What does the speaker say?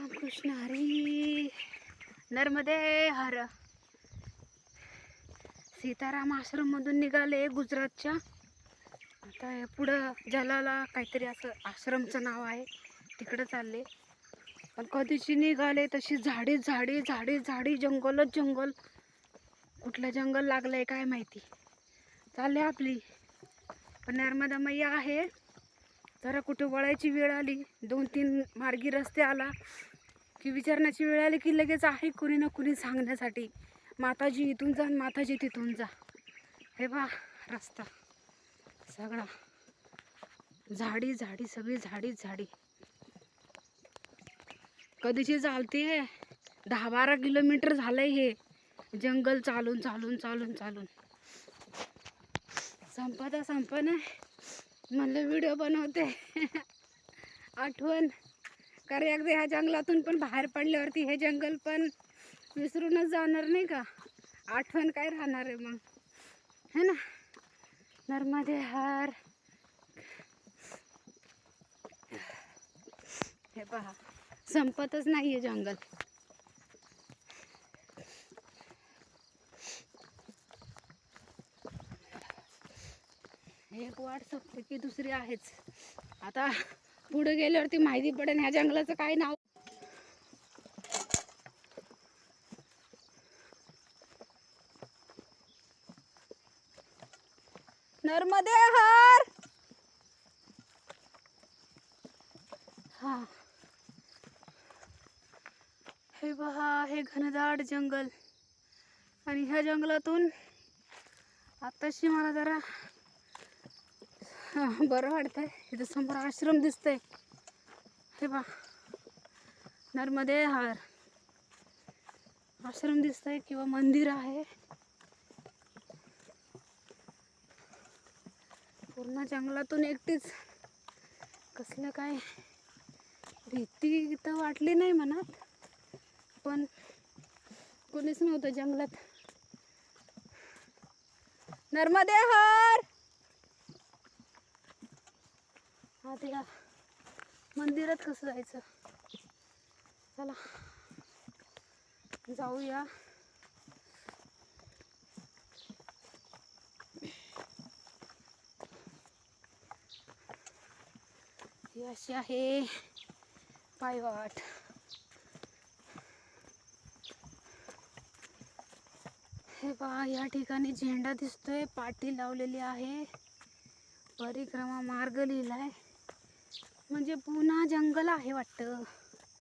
रामकृष्ण हरी. नर्मदे हर. सीताराम आश्रम मधून निघाले गुजरातच्या. आता पुढं जलाला काहीतरी असं आश्रमचं नाव आहे, तिकडे चालले. पण कधीची निघाले तशी झाडी झाडी झाडी झाडी, जंगलच जंगल. कुठलं जंगल लागलंय काय माहिती. चालले आपली. पण नर्मदा मैया आहे, जरा कुठे वळायची वेळ आली, 2-3 मार्गी रस्ते आला की विचारण्याची वेळ आली की लगेच आहे कुणी ना कुणी सांगण्यासाठी, माताजी इथून जा, माताजी तिथून जा. हे बा रस्ता सगळा झाडी झाडी, सगळी झाडी झाडी. कधीची चालते 10-12 किलोमीटर झालंय हे जंगल चालून चालून चालून चालून. संपना म्हणलं व्हिडिओ बनवते. आठवण कारण एकदा ह्या जंगलातून पण बाहेर पडल्यावरती हे जंगल पण विसरूनच जाणार नाही का. आठवण काय राहणार आहे मग, है ना. नर्मदे हर. हे पहा संपतच नाहीये जंगल. एक वाट संपते की दुसरी आहेच. आता पुढे गेल्यावरती माहिती पडेल ह्या जंगलाचं काय नाव. नर्मदे हर. हा हे पहा, हे घनदाट जंगल. आणि ह्या जंगलातून आताशी मला जरा बरं वाटतंय. इथं समोर आश्रम दिसतंय. हे पहा नर्मदे हर आश्रम दिसतंय किंवा मंदिर आहे. पूर्ण जंगलातून एकटीच. कसलं काय भीती तर वाटली नाही मनात, पण कोणीच नव्हतं जंगलात. नर्मदे हर. हा तिला मंदिरात कसं जायचं. चला जाऊया. ही अशी आहे पायवाट. हे पहा या ठिकाणी झेंडा दिसतोय, पाटी लावलेली आहे, परिक्रमा मार्ग लिहिलाय. म्हणजे पुन्हा जंगल आहे वाटतं.